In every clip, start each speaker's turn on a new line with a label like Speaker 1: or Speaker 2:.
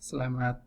Speaker 1: Selamat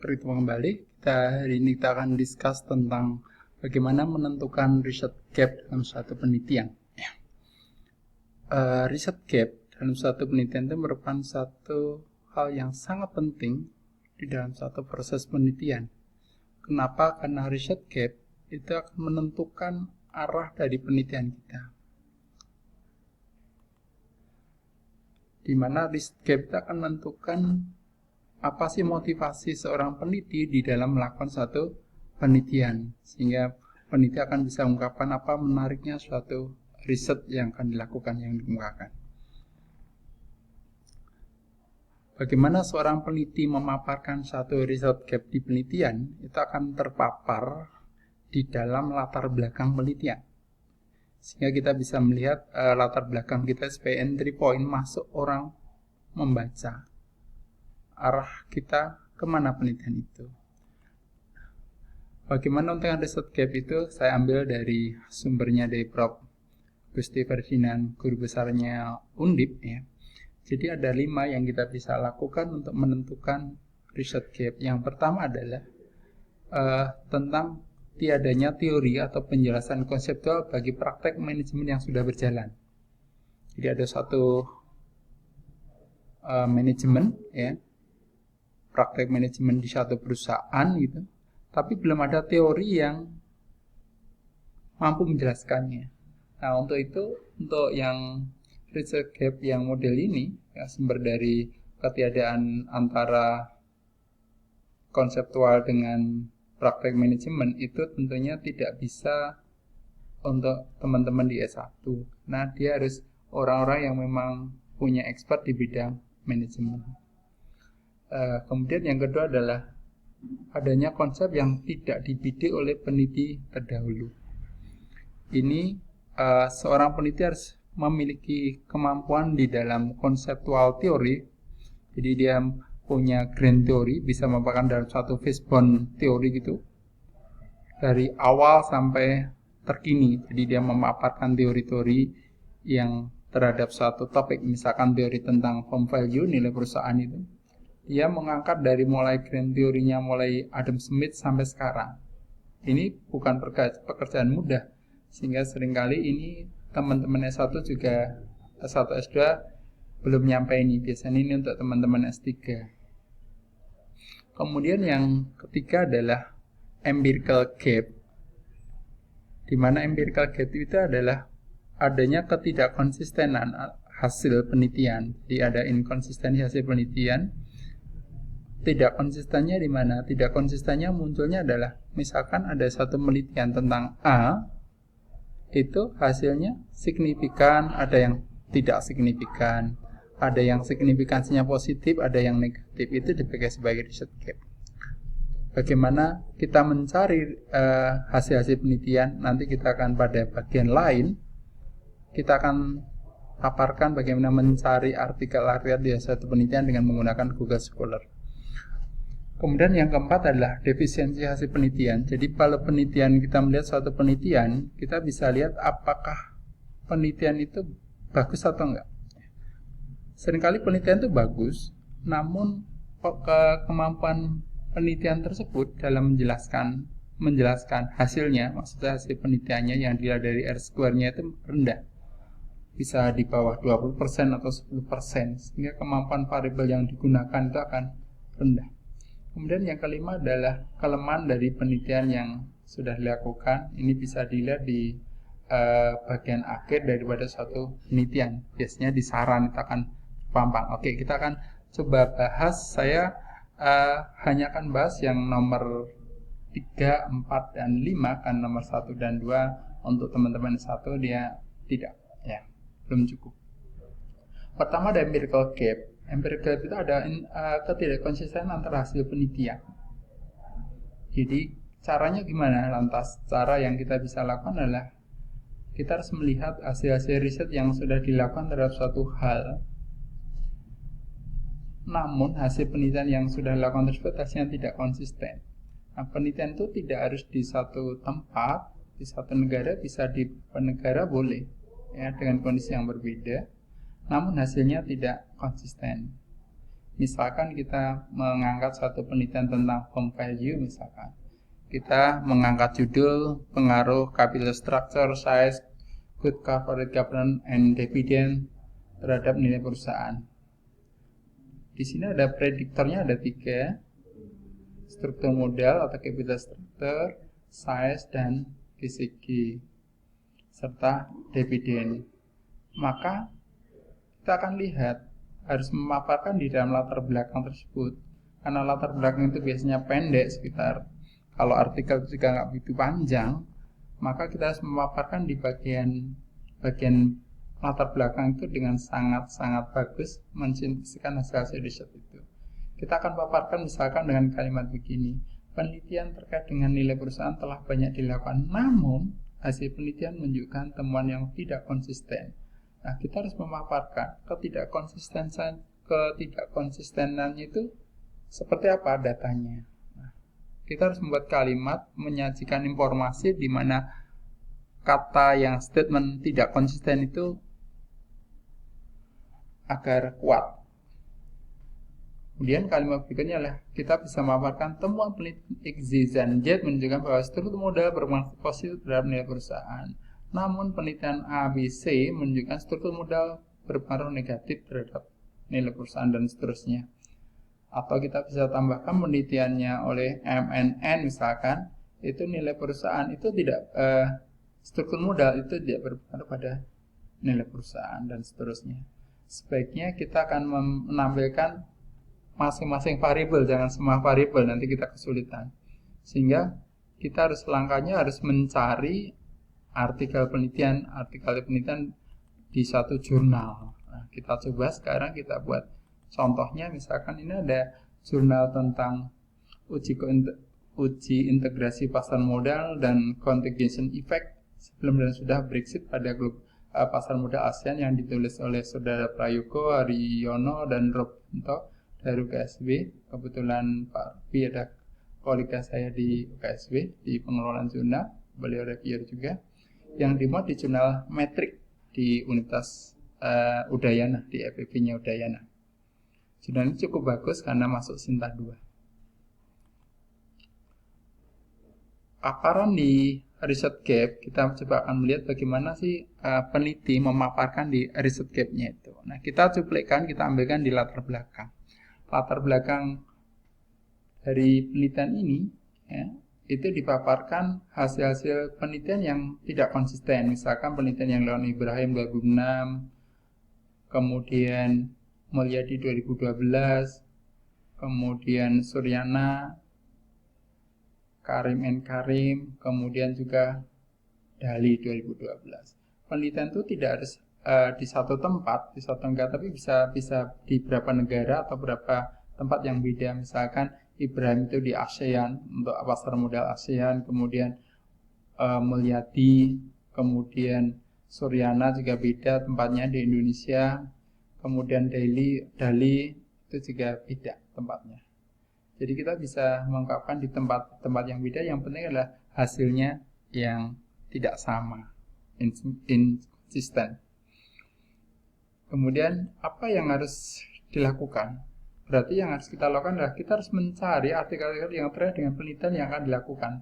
Speaker 1: bertemu kembali. Hari ini kita akan discuss tentang bagaimana menentukan riset gap dalam suatu penelitian. Riset gap dalam suatu penelitian itu merupakan satu hal yang sangat penting di dalam suatu proses penelitian. Kenapa? Karena riset gap itu akan menentukan arah dari penelitian kita. Di mana riset gap itu akan menentukan apa sih motivasi seorang peneliti di dalam melakukan suatu penelitian, sehingga peneliti akan bisa mengungkapkan apa menariknya suatu riset yang akan dilakukan, yang dikemukakan. Bagaimana seorang peneliti memaparkan satu riset gap di penelitian, itu akan terpapar di dalam latar belakang penelitian, sehingga kita bisa melihat latar belakang kita sebagai entry point masuk orang membaca, arah kita kemana penelitian itu. Bagaimana menentukan riset gap itu saya ambil dari sumbernya dari Prof. Gusti Ferdinand, guru besarnya Undip ya. Jadi ada 5 yang kita bisa lakukan untuk menentukan riset gap. Yang pertama adalah tentang tiadanya teori atau penjelasan konseptual bagi praktek manajemen yang sudah berjalan. Jadi ada satu manajemen ya, praktek manajemen di satu perusahaan gitu, tapi belum ada teori yang mampu menjelaskannya. Nah, untuk itu, untuk yang riset gap yang model ini, ya, sumber dari ketiadaan antara konseptual dengan praktek manajemen itu tentunya tidak bisa untuk teman-teman di S1. Nah, dia harus orang-orang yang memang punya expert di bidang manajemen. Kemudian yang kedua adalah adanya konsep yang tidak dibidik oleh peneliti terdahulu. Ini seorang peneliti harus memiliki kemampuan di dalam konseptual teori. Jadi dia punya grand teori, bisa memaparkan dalam suatu fishbone teori gitu, dari awal sampai terkini. Jadi dia memaparkan teori-teori yang terhadap suatu topik, misalkan teori tentang firm value, nilai perusahaan itu. Dia mengangkat dari mulai grand teorinya, mulai Adam Smith sampai sekarang. Ini bukan pekerjaan mudah, sehingga seringkali ini teman-teman S1 juga, S1 S2 belum nyampe ini. Biasanya ini untuk teman-teman S3. Kemudian yang ketiga adalah empirical gap, di mana empirical gap itu adalah adanya ketidakkonsistenan hasil penelitian. Jadi ada inkonsistensi hasil penelitian. Tidak konsistennya di mana? Tidak konsistennya munculnya adalah misalkan ada satu penelitian tentang A, itu hasilnya signifikan, ada yang tidak signifikan, ada yang signifikansinya positif, ada yang negatif. Itu dipakai sebagai riset gap. Bagaimana kita mencari hasil-hasil penelitian, nanti kita akan pada bagian lain, kita akan paparkan bagaimana mencari artikel-artikel di satu penelitian dengan menggunakan Google Scholar. Kemudian yang keempat adalah defisiensi hasil penelitian. Jadi kalau penelitian, kita melihat suatu penelitian, kita bisa lihat apakah penelitian itu bagus atau enggak. Seringkali penelitian itu bagus, namun kemampuan penelitian tersebut dalam menjelaskan hasilnya, maksudnya hasil penelitiannya yang dilihat dari R-square-nya itu rendah, bisa di bawah 20% atau 10%, sehingga kemampuan variabel yang digunakan itu akan rendah. Kemudian yang kelima adalah kelemahan dari penelitian yang sudah dilakukan. Ini bisa dilihat di bagian akhir daripada suatu penelitian. Biasanya di saran itu akan pampang. Oke, kita akan coba bahas. Saya hanya akan bahas yang nomor 3, 4, dan 5. Kan nomor 1 dan 2 untuk teman-teman 1 dia tidak, ya, belum cukup. Pertama ada empirical gap. Empirical gap itu ada ketidakkonsistenan antara hasil penelitian. Jadi caranya gimana? Lantas cara yang kita bisa lakukan adalah kita harus melihat hasil-hasil riset yang sudah dilakukan terhadap suatu hal. Namun hasil penelitian yang sudah dilakukan tersebut hasilnya tidak konsisten. Nah, penelitian itu tidak harus di satu tempat, di satu negara, bisa di negara boleh, ya, dengan kondisi yang berbeda. Namun hasilnya tidak konsisten. Misalkan kita mengangkat satu penelitian tentang home value, misalkan kita mengangkat judul pengaruh capital structure, size, good corporate governance, and dividend terhadap nilai perusahaan. Di sini ada prediktornya, ada 3, struktur modal atau capital structure, size, dan GCG, serta dividen. Maka kita akan lihat harus memaparkan di dalam latar belakang tersebut, karena latar belakang itu biasanya pendek, sekitar, kalau artikel juga nggak begitu panjang, maka kita harus memaparkan di bagian latar belakang itu dengan sangat-sangat bagus, mensintetiskan hasil riset itu. Kita akan paparkan misalkan dengan kalimat begini: penelitian terkait dengan nilai perusahaan telah banyak dilakukan, namun hasil penelitian menunjukkan temuan yang tidak konsisten. Nah, kita harus memaparkan ketidakkonsistenannya itu seperti apa datanya. Nah, kita harus membuat kalimat menyajikan informasi di mana kata yang statement tidak konsisten itu agar kuat. Kemudian kalimat berikutnya adalah kita bisa memaparkan temuan penelitian X, Y, dan Z menunjukkan bahwa struktur modal berpengaruh positif terhadap nilai perusahaan. Namun penelitian A, B, C menunjukkan struktur modal berpengaruh negatif terhadap nilai perusahaan, dan seterusnya. Atau kita bisa tambahkan penelitiannya oleh MNN misalkan, itu nilai perusahaan itu tidak, struktur modal itu tidak berpengaruh pada nilai perusahaan, dan seterusnya. Sebaiknya kita akan menampilkan masing-masing variabel, jangan semua variabel, nanti kita kesulitan. Sehingga kita langkahnya harus mencari artikel penelitian di satu jurnal. Nah, kita coba sekarang kita buat contohnya, misalkan ini ada jurnal tentang uji integrasi pasar modal dan contagion effect sebelum dan sudah Brexit pada pasar modal ASEAN, yang ditulis oleh Saudara Prayogo, Haryono, dan Robinto dari UKSW. Kebetulan Pak Rupi ada kolega saya di UKSW di pengelolaan jurnal, beliau reviewer juga, yang dimuat di jurnal Metrik di Universitas Udayana, di FEB-nya Udayana. Jurnal ini cukup bagus karena masuk Sinta 2. Paparan di ResearchGate, kita coba akan melihat bagaimana sih peneliti memaparkan di ResearchGate-nya itu. Nah, kita cuplikan, kita ambilkan di latar belakang. Latar belakang dari penelitian ini, ya, itu dipaparkan hasil-hasil penelitian yang tidak konsisten. Misalkan penelitian yang dilakukan Ibrahim 2006, kemudian Mulyadi 2012, kemudian Suryana, Karim, kemudian juga Dali 2012. Penelitian itu tidak harus di satu tempat, tapi bisa di beberapa negara atau beberapa tempat yang beda. Misalkan Ibrahim itu di ASEAN, untuk pasar modal ASEAN, kemudian Mulyadi, kemudian Suryana juga beda tempatnya di Indonesia, kemudian Dali itu juga beda tempatnya. Jadi kita bisa mengungkapkan di tempat-tempat yang beda, yang penting adalah hasilnya yang tidak sama, inconsistent. Kemudian apa yang harus dilakukan? Berarti yang harus kita lakukan adalah kita harus mencari artikel-artikel yang terkait dengan penelitian yang akan dilakukan.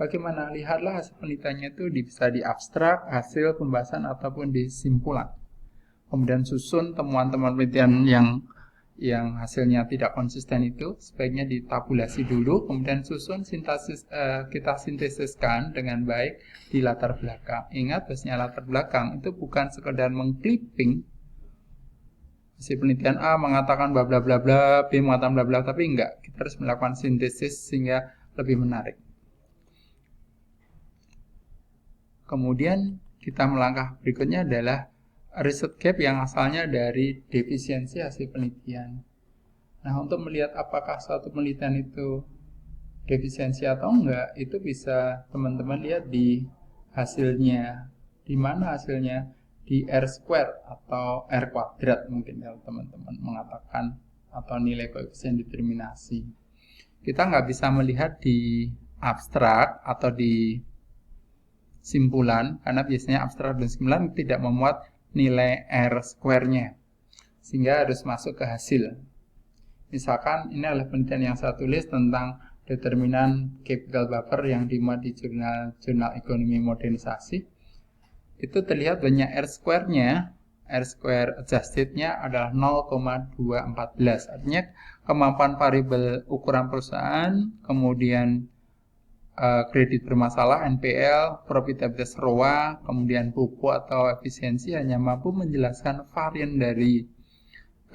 Speaker 1: Bagaimana? Lihatlah hasil penelitiannya itu bisa di abstrak, hasil pembahasan, ataupun di simpulan. Kemudian susun temuan-temuan penelitian yang hasilnya tidak konsisten itu sebaiknya ditabulasi dulu, kemudian susun kita sintesiskan dengan baik di latar belakang. Ingat, biasanya latar belakang itu bukan sekedar mengclipping si penelitian A mengatakan bla bla bla bla, B mengatakan bla bla, tapi enggak, kita harus melakukan sintesis sehingga lebih menarik. Kemudian kita melangkah berikutnya adalah riset gap yang asalnya dari defisiensi hasil penelitian. Nah, untuk melihat apakah suatu penelitian itu defisiensi atau enggak, itu bisa teman-teman lihat di hasilnya. Di mana hasilnya? Di R square atau R kuadrat mungkin kalau teman-teman mengatakan, atau nilai koefisien determinasi. Kita nggak bisa melihat di abstrak atau di simpulan, karena biasanya abstrak dan simpulan tidak memuat nilai R square-nya, sehingga harus masuk ke hasil. Misalkan ini adalah penelitian yang saya tulis tentang determinan capital buffer yang dimuat di jurnal ekonomi modernisasi. Itu terlihat banyak R-square-nya, R-square adjusted-nya adalah 0,214. Artinya kemampuan variabel ukuran perusahaan, kemudian kredit bermasalah, NPL, profitabilitas ROA, kemudian PUPO atau efisiensi hanya mampu menjelaskan varian dari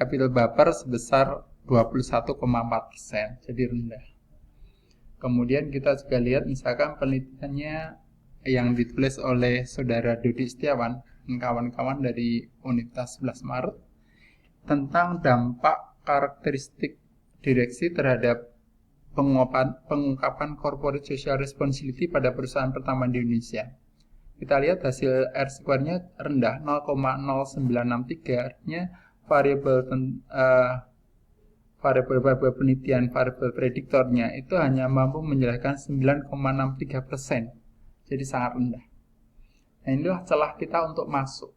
Speaker 1: capital buffer sebesar 21,4%, jadi rendah. Kemudian kita juga lihat misalkan penelitiannya yang ditulis oleh saudara Dodi Setiawan dan kawan-kawan dari Universitas 11 Maret tentang dampak karakteristik direksi terhadap pengungkapan corporate social responsibility pada perusahaan pertama di Indonesia. Kita lihat hasil R-square-nya rendah 0,0963, artinya variabel penelitian, variabel prediktornya itu hanya mampu menjelaskan 9,63%. Jadi sangat rendah. Nah, inilah celah kita untuk masuk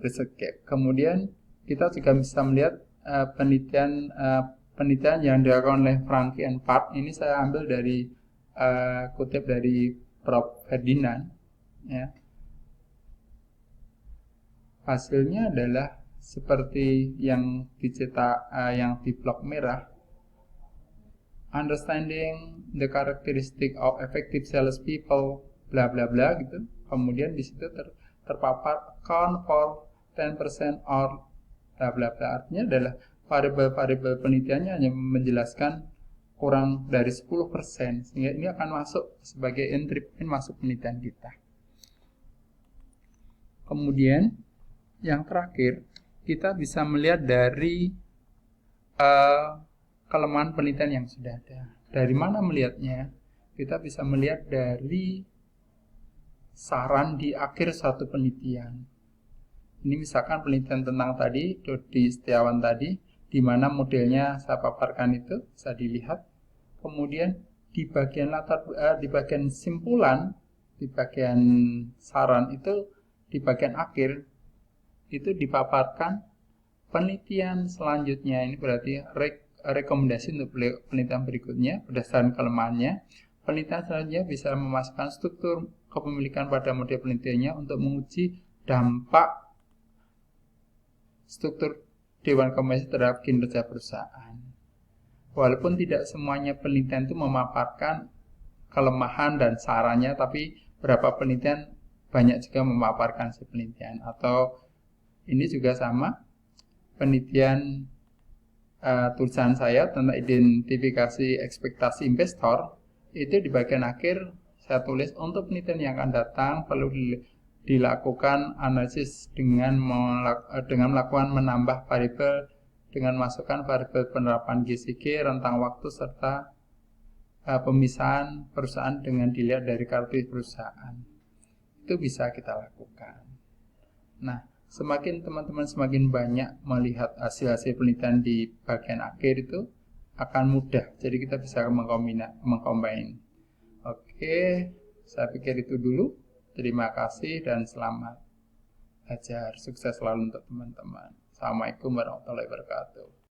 Speaker 1: research gap. Kemudian kita juga bisa melihat penelitian yang dilakukan oleh Frankie and Park. Ini saya ambil dari kutip dari Prof. Ferdinand. Ya. Hasilnya adalah seperti yang dicetak yang di blok merah. Understanding the characteristic of effective salespeople, bla bla bla gitu. Kemudian di situ terpapar account for 10% or bla bla bla. Artinya adalah variabel penelitiannya hanya menjelaskan kurang dari 10%, sehingga ini akan masuk sebagai entry point masuk penelitian kita. Kemudian yang terakhir, kita bisa melihat dari kelemahan penelitian yang sudah ada. Dari mana melihatnya? Kita bisa melihat dari saran di akhir suatu penelitian. Ini misalkan penelitian tentang tadi, Dodi Setiawan tadi, di mana modelnya saya paparkan itu bisa dilihat. Kemudian di bagian simpulan, di bagian saran itu, di bagian akhir itu dipaparkan penelitian selanjutnya. Ini berarti rekomendasi untuk penelitian berikutnya berdasarkan kelemahannya. Penelitian selanjutnya bisa memasukkan struktur kepemilikan pada model penelitiannya untuk menguji dampak struktur Dewan Komisi terhadap kinerja perusahaan. Walaupun tidak semuanya penelitian itu memaparkan kelemahan dan sarannya, tapi beberapa penelitian banyak juga memaparkan si penelitian. Atau ini juga sama, penelitian tulisan saya tentang identifikasi ekspektasi investor, itu di bagian akhir saya tulis untuk penelitian yang akan datang perlu dilakukan analisis dengan melakukan menambah variabel dengan masukkan variabel penerapan GCG, rentang waktu, serta pemisahan perusahaan dengan dilihat dari karakteristik perusahaan. Itu bisa kita lakukan. Nah, semakin teman-teman semakin banyak melihat hasil-hasil penelitian di bagian akhir itu akan mudah. Jadi kita bisa mengcombine. Oke, saya pikir itu dulu. Terima kasih dan selamat belajar. Sukses selalu untuk teman-teman. Assalamualaikum warahmatullahi wabarakatuh.